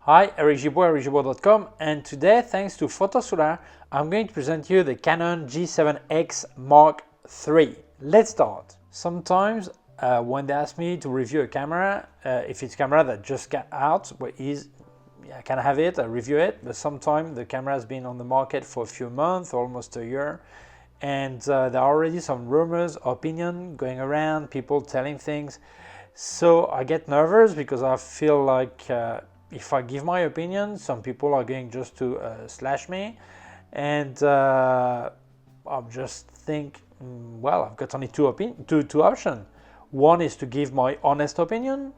Hi, Eric Gibaud, Gibaud.com, and today, thanks to Photosolar, I'm going to present you the Canon G7X MKIII. Let's start. Sometimes when they ask me to review a camera, if it's a camera that just got out, I can have it, I review it, but sometimes the camera has been on the market for a few months, almost a year, and there are already some rumors, opinion going around, people telling things. So I get nervous because I feel like if I give my opinion, some people are going just to slash me, and I just think, well, I've got only two options. One is to give my honest opinion,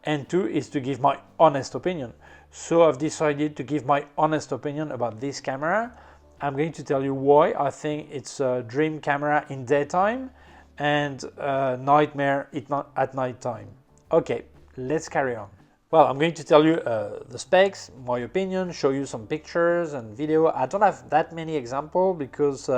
and two is to give my honest opinion. So I've decided to give my honest opinion about this camera. I'm going to tell you why I think it's a dream camera in daytime and a nightmare at nighttime. Okay, let's carry on. Well, I'm going to tell you the specs, my opinion, show you some pictures and video. I don't have that many examples because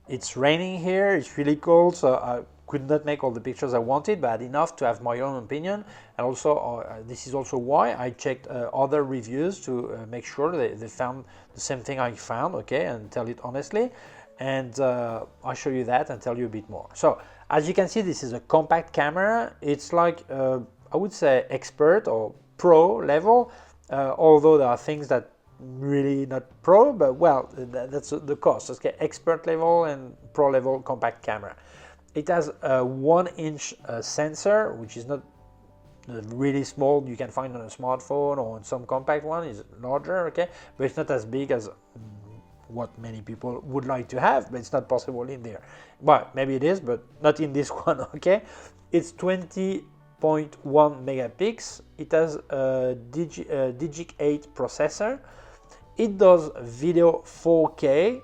it's raining here, it's really cold, so I could not make all the pictures I wanted, but I had enough to have my own opinion. And also, this is also why I checked other reviews to make sure they found the same thing I found, okay, and tell it honestly. And I'll show you that and tell you a bit more. So, as you can see, this is a compact camera. It's like I would say expert or pro level, although there are things that really not pro, but well, that's the cost. Okay, expert level and pro level compact camera. It has a 1-inch sensor, which is not really small. You can find on a smartphone or on some compact one. Is larger, okay, but it's not as big as what many people would like to have, but it's not possible in there. Well, maybe it is, but not in this one, okay. It's 20.1 megapixels. It has a Digic 8 processor. It does video 4K.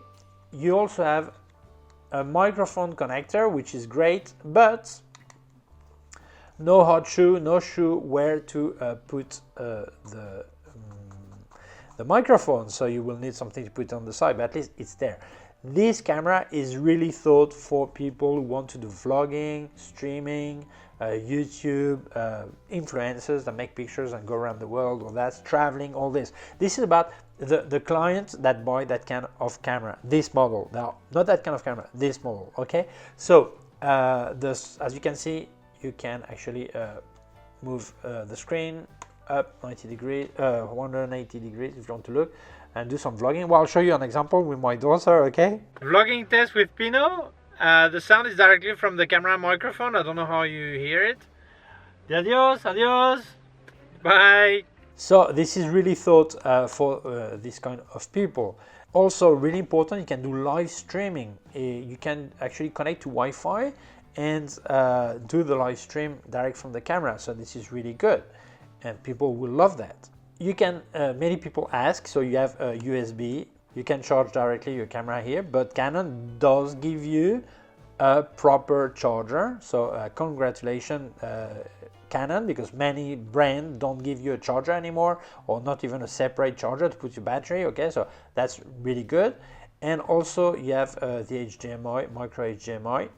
You also have a microphone connector, which is great, but no hot shoe, no shoe where to put the microphone, so you will need something to put on the side, but at least it's there. This camera is really thought for people who want to do vlogging, streaming, YouTube, influencers that make pictures and go around the world, or that's traveling, all this. This is about the clients that buy that kind of camera, this model. Now, not that kind of camera, this model, okay? So, as you can see, you can actually move the screen up 90 degrees, 180 degrees if you want to look, and do some vlogging. Well, I'll show you an example with my daughter, okay? Vlogging test with Pino. The sound is directly from the camera microphone. I don't know how you hear it. Adios, adios, bye. So this is really thought for this kind of people. Also, really important, you can do live streaming. You can actually connect to Wi-Fi and do the live stream direct from the camera. So this is really good, and people will love that. You can, many people ask, so you have a USB, you can charge directly your camera here, but Canon does give you a proper charger. So congratulations Canon, because many brands don't give you a charger anymore, or not even a separate charger to put your battery, okay, so that's really good. And also you have the HDMI, micro HDMI.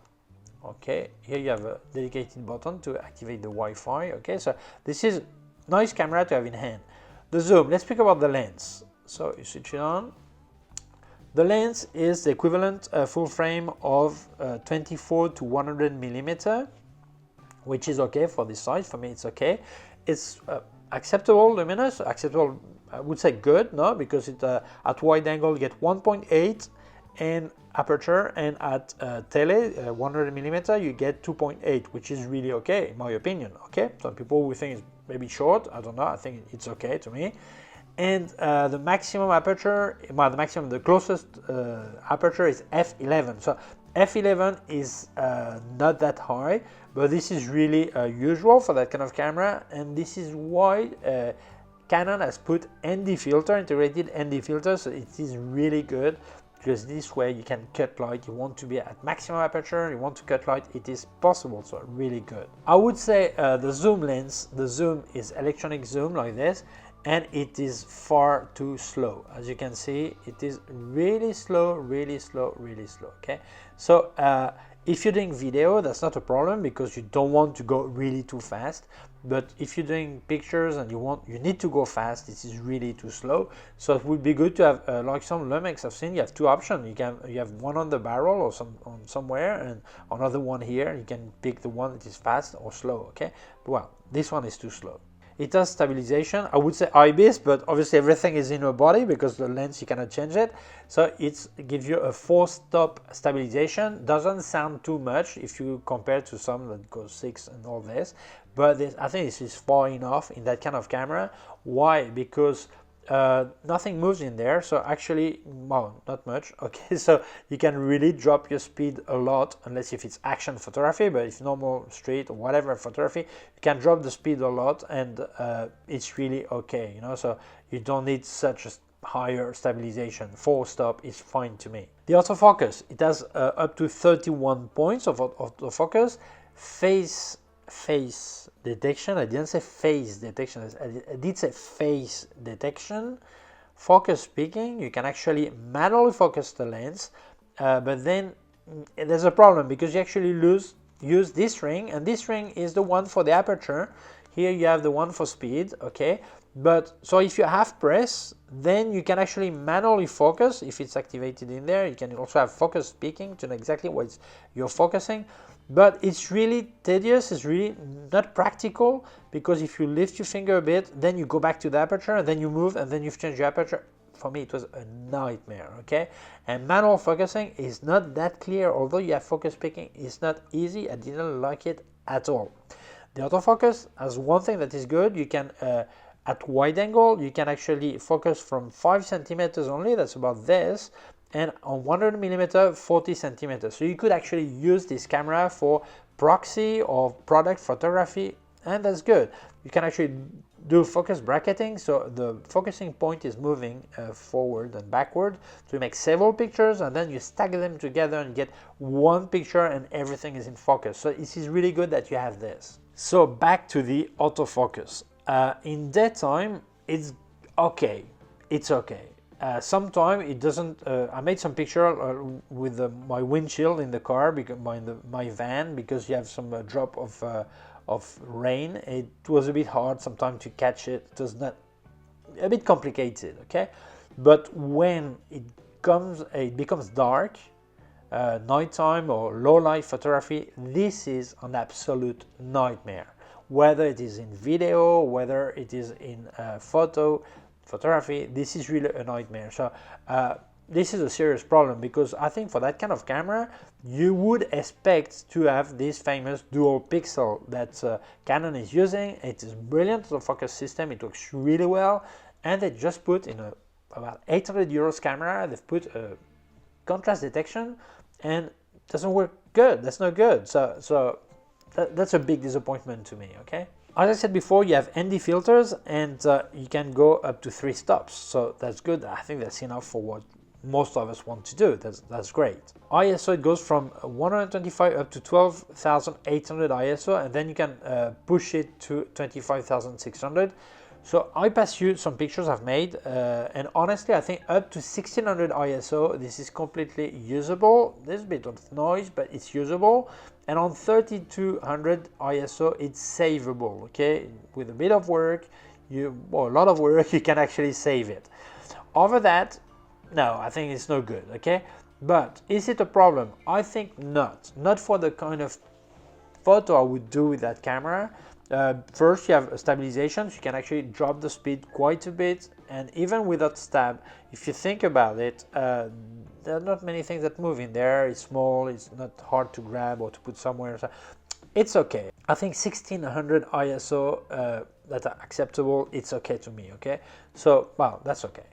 Okay, here you have a dedicated button to activate the Wi-Fi, okay, so this is nice camera to have in hand. The zoom, let's speak about the lens. So you switch it on. The lens is the equivalent full frame of 24 to 100 millimeter, which is okay for this size. For me, it's okay. It's acceptable luminous, acceptable, I would say good, no, because it at wide angle you get 1.8 and aperture, and at tele 100 millimeter you get 2.8, which is really okay in my opinion. Okay, some people will think it's maybe short, I don't know, I think it's okay to me. And the maximum aperture, well, the closest aperture is f11. So f11 is not that high, but this is really usual for that kind of camera, and this is why Canon has put ND filter, integrated ND filter, so it is really good, because this way you can cut light. You want to be at maximum aperture, you want to cut light, it is possible, so really good. I would say the zoom lens, the zoom is electronic zoom like this, and it is far too slow. As you can see, it is really slow, really slow, really slow, okay? So If you're doing video, that's not a problem because you don't want to go really too fast. But if you're doing pictures and you need to go fast, this is really too slow. So it would be good to have like some Lumix I've seen. You have two options. You have one on the barrel or somewhere, and another one here. You can pick the one that is fast or slow. Okay, well, this one is too slow. It has stabilization. I would say IBIS, but obviously everything is in your body because the lens you cannot change it. So it gives you a 4-stop stabilization. Doesn't sound too much if you compare to some that goes 6 and all this, but I think this is far enough in that kind of camera. Why? Because nothing moves in there, so actually, well, not much. Okay, so you can really drop your speed a lot, unless if it's action photography, but if normal street or whatever photography, you can drop the speed a lot, and it's really okay, you know, so you don't need such a higher stabilization. 4-stop is fine to me. The autofocus, it has up to 31 points of autofocus. Face detection, I didn't say face detection, I did say face detection. Focus peaking, you can actually manually focus the lens, but then there's a problem because you actually use this ring, and this ring is the one for the aperture. Here you have the one for speed, okay? But so if you have press, then you can actually manually focus if it's activated in there. You can also have focus peaking to know exactly what you're focusing. But it's really tedious, it's really not practical, because if you lift your finger a bit, then you go back to the aperture, and then you move, and then you've changed your aperture. For me, it was a nightmare, okay? And manual focusing is not that clear, although you have focus picking, it's not easy. I didn't like it at all. The autofocus has one thing that is good. You can, at wide angle, you can actually focus from 5 centimeters only, that's about this, and on 100 millimeter, 40 centimeters. So you could actually use this camera for proxy or product photography, and that's good. You can actually do focus bracketing, so the focusing point is moving forward and backward to make several pictures, and then you stack them together and get one picture and everything is in focus. So it is really good that you have this. So back to the autofocus. In daytime, it's okay. It's okay. Sometimes it doesn't. I made some picture with my windshield in the car, because my van, because you have some drop of rain. It was a bit hard sometimes to catch it. It was not a bit complicated, okay. But when it becomes dark, nighttime or low light photography, this is an absolute nightmare. Whether it is in video, whether it is in photography, this is really a nightmare. So this is a serious problem, because I think for that kind of camera, you would expect to have this famous dual pixel that Canon is using. It is brilliant, the focus system, it works really well, and they just put in about 800 euros camera, they've put a contrast detection, and it doesn't work good. That's not good. So that's a big disappointment to me, okay? As I said before, you have ND filters, and you can go up to 3 stops, so that's good. I think that's enough for what most of us want to do. That's great. ISO, it goes from 125 up to 12,800 ISO, and then you can push it to 25,600. So I pass you some pictures I've made, and honestly I think up to 1600 ISO this is completely usable. There's a bit of noise, but it's usable, and on 3200 ISO it's savable, okay? With a bit of work, a lot of work, you can actually save it. Over that, no, I think it's no good, okay? But is it a problem? I think not for the kind of photo I would do with that camera. First, you have a stabilization, so you can actually drop the speed quite a bit, and even without stab, if you think about it, there are not many things that move in there. It's small, it's not hard to grab or to put somewhere, so it's okay. I think 1600 ISO that are acceptable, it's okay to me, okay? So, well, that's okay.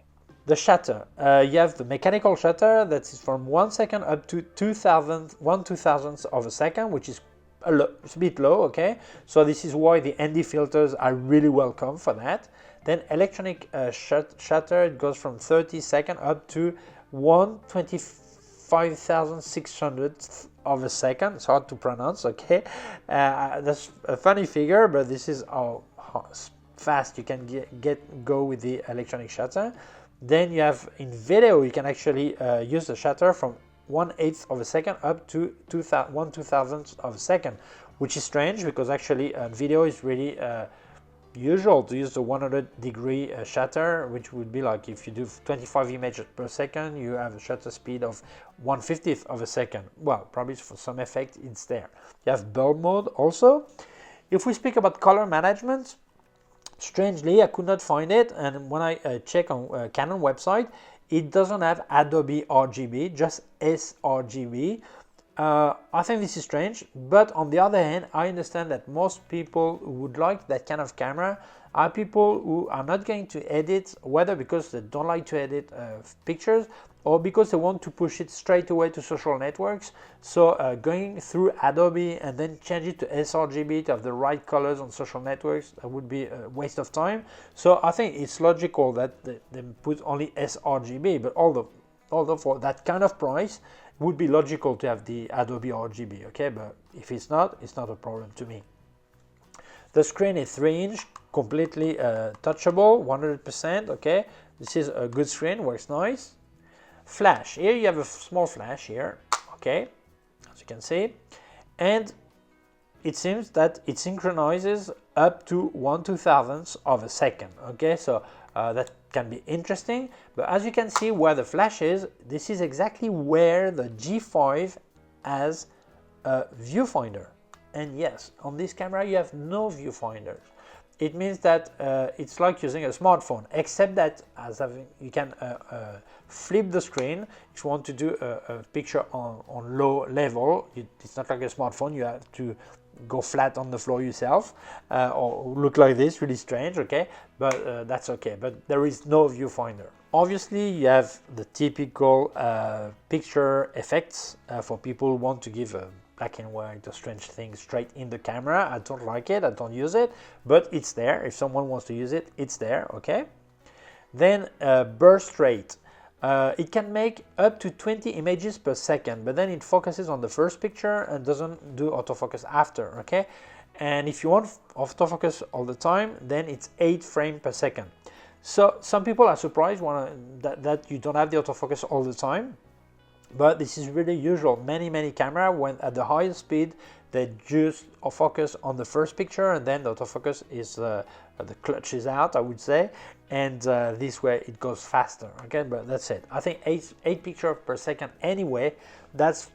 The shutter, you have the mechanical shutter that is from 1 second up to 1/2000th of a second, which is it's a bit low, okay? So this is why the ND filters are really welcome for that. Then electronic shutter, it goes from 30 seconds up to 1/25,600th of a second. It's hard to pronounce, okay? That's a funny figure, but this is how fast you can go with the electronic shutter. Then you have in video, you can actually use the shutter from 1/8 of a second up to 1/2000th of a second, which is strange because actually video is really usual to use the 100-degree shutter, which would be like if you do 25 images per second, you have a shutter speed of 1/50th of a second. Well, probably for some effect it's there. You have bulb mode also. If we speak about color management, strangely I could not find it, and when I check on Canon website, it doesn't have Adobe RGB, just sRGB. I think this is strange, but on the other hand, I understand that most people who would like that kind of camera are people who are not going to edit, whether because they don't like to edit pictures or because they want to push it straight away to social networks. So going through Adobe and then change it to sRGB to have the right colors on social networks, that would be a waste of time. So I think it's logical that they put only sRGB, but although for that kind of price, it would be logical to have the Adobe RGB, okay? But if it's not a problem to me. The screen is 3-inch, completely touchable, 100%, okay? This is a good screen, works nice. Flash, here you have a small flash here, okay, as you can see, and it seems that it synchronizes up to 1/2000th of a second, okay? So that can be interesting, but as you can see where the flash is, this is exactly where the G5 has a viewfinder. And yes, on this camera you have no viewfinder. It means that it's like using a smartphone, except that you can flip the screen. If you want to do a picture on low level, it's not like a smartphone. You have to go flat on the floor yourself or look like this, really strange, okay? But that's okay, but there is no viewfinder. Obviously, you have the typical picture effects for people who want to give a black and white or strange things straight in the camera. I don't like it, I don't use it, but it's there. If someone wants to use it, it's there, okay? Then burst rate. It can make up to 20 images per second, but then it focuses on the first picture and doesn't do autofocus after, okay? And if you want autofocus all the time, then it's 8 frames per second. So some people are surprised that you don't have the autofocus all the time, but this is really usual. Many cameras, when at the highest speed, they just focus on the first picture, and then the autofocus is the clutch is out, I would say, and this way it goes faster. Okay, but that's it. I think 8 pictures per second anyway. That's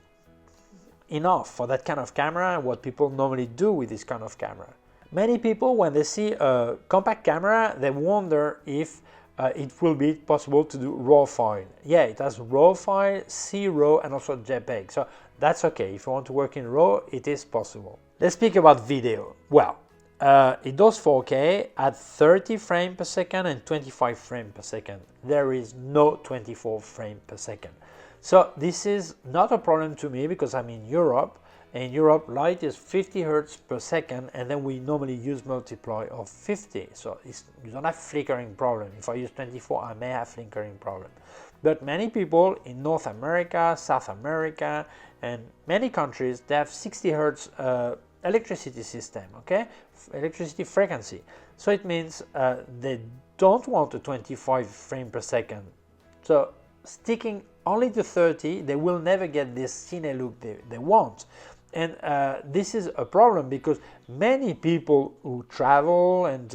enough for that kind of camera and what people normally do with this kind of camera. Many people, when they see a compact camera, they wonder if it will be possible to do RAW file. Yeah, it has RAW file, C-RAW, and also JPEG. So that's okay. If you want to work in RAW, it is possible. Let's speak about video. Well, it does 4K at 30 frames per second and 25 frames per second. There is no 24 frames per second. So this is not a problem to me because I'm in Europe. In Europe, light is 50 Hz per second, and then we normally use multiply of 50. So you don't have flickering problem. If I use 24, I may have flickering problem. But many people in North America, South America, and many countries, they have 60 Hz electricity system, okay? Electricity frequency. So it means they don't want a 25 frame per second. So sticking only to 30, they will never get this cine look they want. And this is a problem because many people who travel and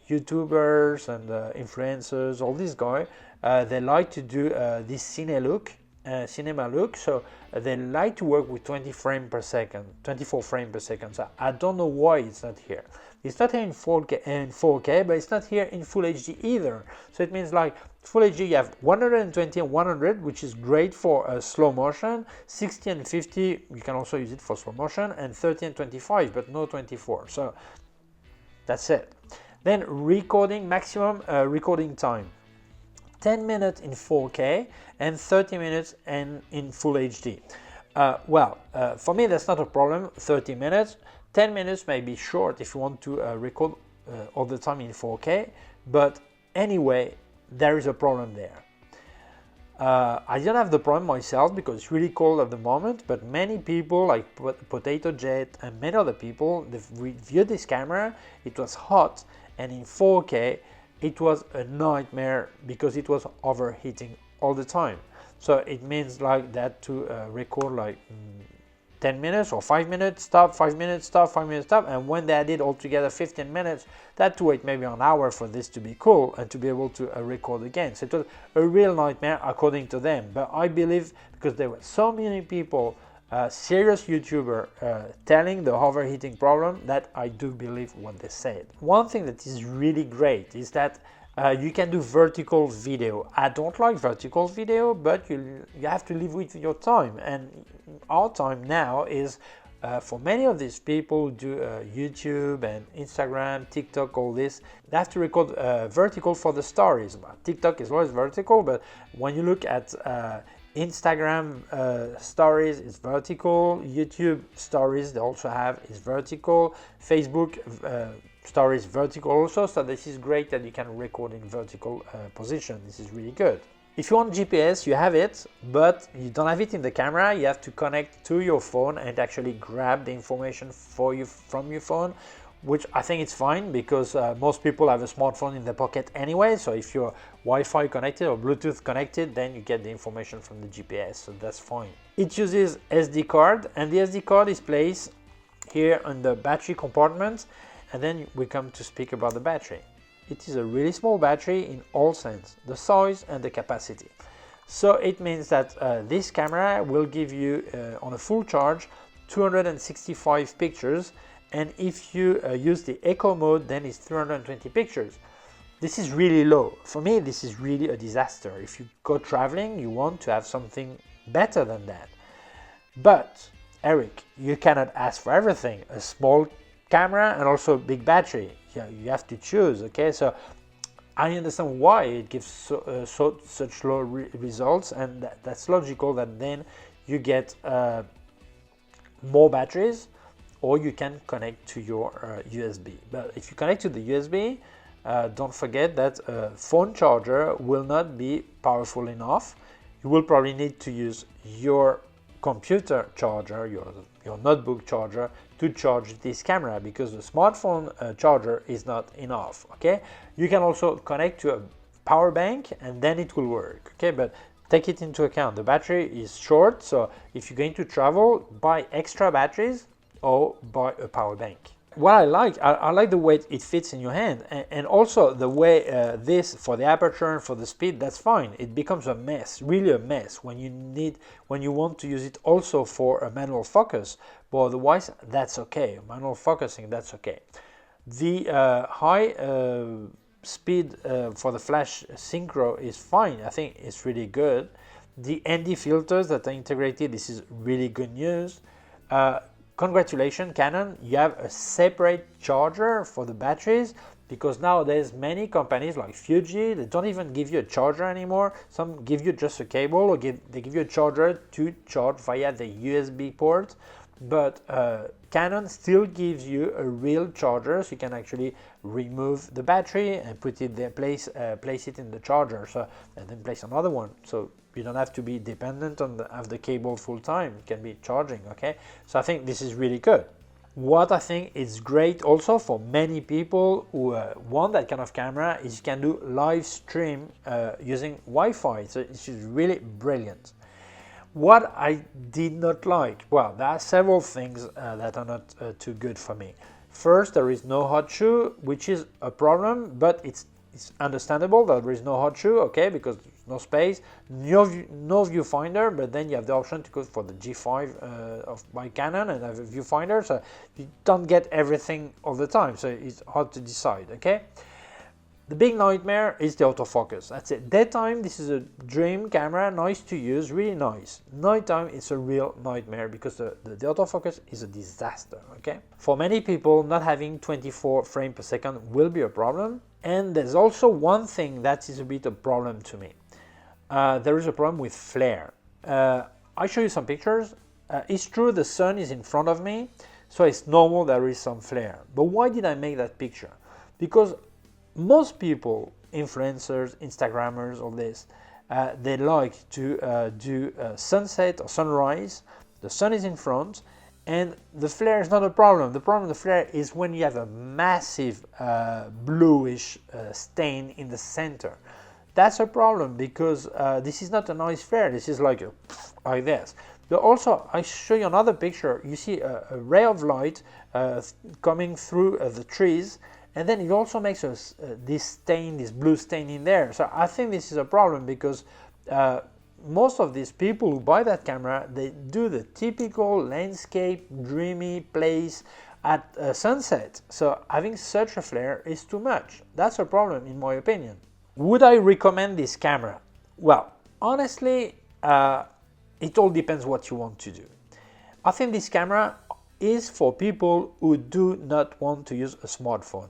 YouTubers and influencers, all these guys, they like to do this cinema look. So they like to work with 20 frames per second, 24 frames per second. So I don't know why it's not here. It's not here in 4K, but it's not here in Full HD either. So it means like Full HD, you have 120 and 100, which is great for slow motion. 60 and 50, you can also use it for slow motion, and 30 and 25, but no 24. So that's it. Then recording, maximum recording time. 10 minutes in 4K and 30 minutes in Full HD. For me, that's not a problem, 30 minutes. 10 minutes may be short if you want to record all the time in 4K, but anyway, there is a problem there. I don't have the problem myself because it's really cold at the moment, but many people like Potato Jet and many other people, they've reviewed this camera, it was hot, and in 4K, it was a nightmare because it was overheating all the time. So it means like that to record like 10 minutes or 5 minutes, stop, 5 minutes, stop, 5 minutes, stop. And when they added altogether 15 minutes, that to wait maybe an hour for this to be cool and to be able to record again. So it was a real nightmare according to them. But I believe, because there were so many people, serious YouTuber telling the overheating problem, that I do believe what they said. One thing that is really great is that you can do vertical video. I don't like vertical video, but you have to live with your time. And our time now is, for many of these people who do YouTube and Instagram, TikTok, all this, they have to record vertical for the stories. TikTok is always vertical, but when you look at Instagram stories, it's vertical. YouTube stories, they also have, is vertical. Facebook stories, vertical also. So this is great that you can record in vertical position. This is really good. If you want GPS, you have it, but you don't have it in the camera. You have to connect to your phone and actually grab the information for you from your phone, which I think it's fine, because most people have a smartphone in their pocket anyway. So if you're Wi-Fi connected or Bluetooth connected, then you get the information from the GPS, so that's fine. It uses SD card, and the SD card is placed here on the battery compartment, and then we come to speak about the battery. It is a really small battery in all sense, the size and the capacity. So it means that this camera will give you, on a full charge, 265 pictures, and if you use the eco mode, then it's 320 pictures. This is really low. For me, this is really a disaster. If you go traveling, you want to have something better than that. But Eric, you cannot ask for everything. A small camera and also a big battery. Yeah, you have to choose. Okay, so I understand why it gives such low results, and that's logical. That then you get more batteries, or you can connect to your USB. But if you connect to the USB, don't forget that a phone charger will not be powerful enough. You will probably need to use your computer charger, your notebook charger, to charge this camera, because the smartphone charger is not enough. Okay, you can also connect to a power bank and then it will work. Okay, but take it into account, the battery is short, so if you're going to travel, buy extra batteries or buy a power bank. What I like the way it fits in your hand, and also the way this, for the aperture and for the speed, that's fine. It becomes a mess, really a mess, when you want to use it also for a manual focus, but otherwise that's okay. Manual focusing, that's okay. The high speed for the flash synchro is fine. I think it's really good. The ND filters that are integrated, this is really good news. Congratulations, Canon, you have a separate charger for the batteries, because nowadays many companies like Fuji, they don't even give you a charger anymore. Some give you just a cable, or they give you a charger to charge via the USB port, but Canon still gives you a real charger, so you can actually remove the battery and put it there, place it in the charger, so, and then place another one. So you don't have to be dependent on the cable full time. It can be charging. Okay, so I think this is really good. What I think is great also for many people who want that kind of camera is you can do live stream using Wi-Fi. So it's really brilliant. What I did not like, well, there are several things that are not too good for me. First, there is no hot shoe, which is a problem, but it's understandable that there is no hot shoe, okay, because there's no space, no viewfinder, but then you have the option to go for the G5 by Canon and have a viewfinder, so you don't get everything all the time, so it's hard to decide, okay? The big nightmare is the autofocus. That's it. Daytime, this is a dream camera, nice to use, really nice. Nighttime, it's a real nightmare because the autofocus is a disaster, okay? For many people, not having 24 frames per second will be a problem. And there's also one thing that is a bit a problem to me. There is a problem with flare. I'll show you some pictures. It's true the sun is in front of me, so it's normal there is some flare. But why did I make that picture? Because most people, influencers, Instagrammers, all this, they like to do sunset or sunrise. The sun is in front, and the flare is not a problem. The problem with the flare is when you have a massive bluish stain in the center. that's a problem, because this is not a nice flare. This is like this. But also, I show you another picture. You see a ray of light coming through the trees, and then it also makes this stain, this blue stain in there. So I think this is a problem, because most of these people who buy that camera, they do the typical landscape, dreamy place at sunset. So having such a flare is too much. That's a problem, in my opinion. Would I recommend this camera? Well, honestly, it all depends what you want to do. I think this camera is for people who do not want to use a smartphone.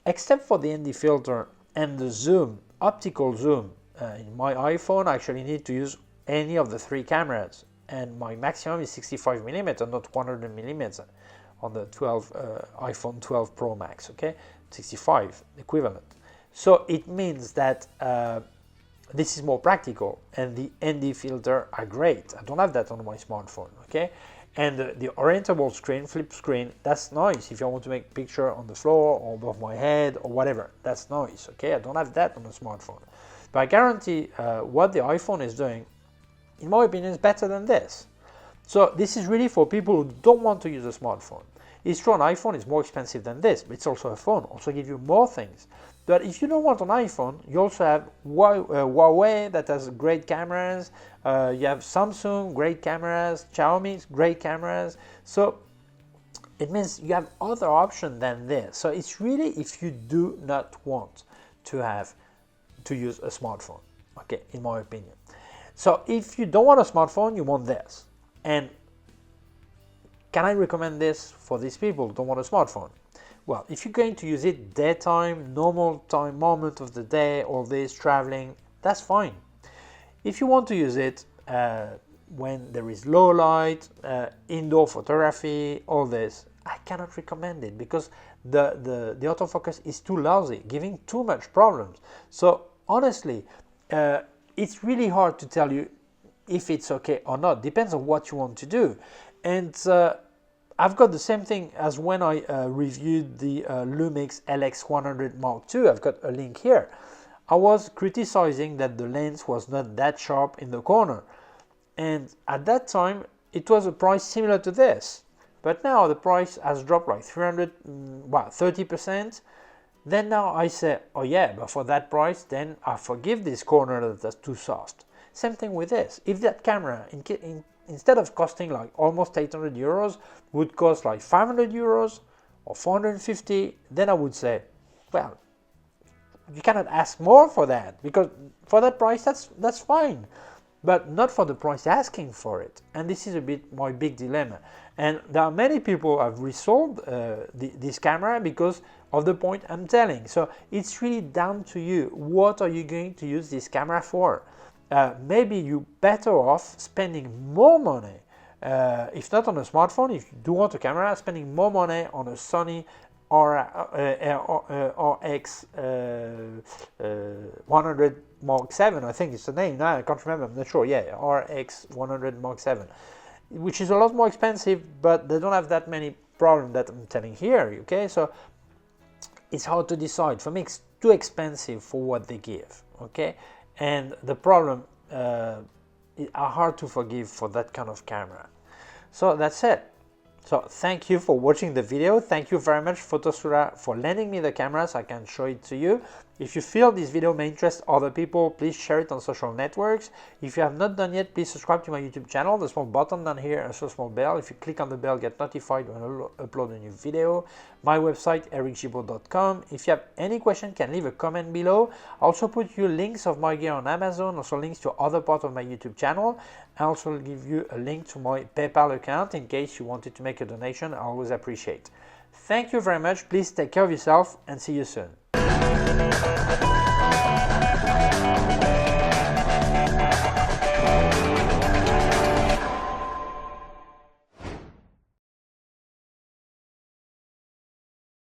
Except for the ND filter and the zoom, optical zoom. In my iPhone, I actually need to use any of the 3 cameras, and my maximum is 65mm, not 100mm on the iPhone 12 Pro Max, okay? 65 equivalent. So it means that this is more practical, and the ND filter are great. I don't have that on my smartphone, okay? And the orientable screen, flip screen, that's nice if you want to make a picture on the floor or above my head or whatever. That's nice, okay? I don't have that on the smartphone. But I guarantee what the iPhone is doing, in my opinion, is better than this. So this is really for people who don't want to use a smartphone. It's true, an iPhone is more expensive than this, but it's also a phone, also gives you more things. But if you don't want an iPhone, you also have Huawei that has great cameras, you have Samsung, great cameras, Xiaomi, great cameras. So it means you have other options than this. So it's really if you do not want to use a smartphone, okay, in my opinion. So if you don't want a smartphone, you want this. And can I recommend this for these people who don't want a smartphone? Well, if you're going to use it daytime, normal time, moment of the day, all this, traveling, that's fine. If you want to use it when there is low light, indoor photography, all this, I cannot recommend it, because the autofocus is too lousy, giving too much problems. So honestly, it's really hard to tell you if it's okay or not. Depends on what you want to do. And I've got the same thing as when I reviewed the Lumix LX100 Mark II. I've got a link here. I was criticizing that the lens was not that sharp in the corner. And at that time, it was a price similar to this. But now the price has dropped like 30%. Then now I say, oh yeah, but for that price, then I forgive this corner that's too soft. Same thing with this. If that camera, instead of costing like almost 800 euros, would cost like 500 euros or 450, then I would say, well, you cannot ask more for that, because for that price, that's fine. But not for the price asking for it. And this is a bit my big dilemma. And there are many people who have resold this camera because of the point I'm telling. So it's really down to you. What are you going to use this camera for? Maybe you're better off spending more money, if not on a smartphone, if you do want a camera, spending more money on a Sony RX 100 Mark VII, I think it's the name. No, I can't remember, I'm not sure. Yeah, RX 100 Mark VII, which is a lot more expensive, but they don't have that many problems that I'm telling here, okay? So it's hard to decide. For me, it's too expensive for what they give, okay? And the problem are hard to forgive for that kind of camera. So that's it. So thank you for watching the video. Thank you very much, Photosura, for lending me the camera so I can show it to you. If you feel this video may interest other people, please share it on social networks. If you have not done yet, please subscribe to my YouTube channel. There's a small button down here and a small bell. If you click on the bell, get notified when I upload a new video. My website, ericgibaud.com. If you have any question, can leave a comment below. I also put you links of my gear on Amazon, also links to other parts of my YouTube channel. I also give you a link to my PayPal account in case you wanted to make a donation. I always appreciate. Thank you very much. Please take care of yourself and see you soon.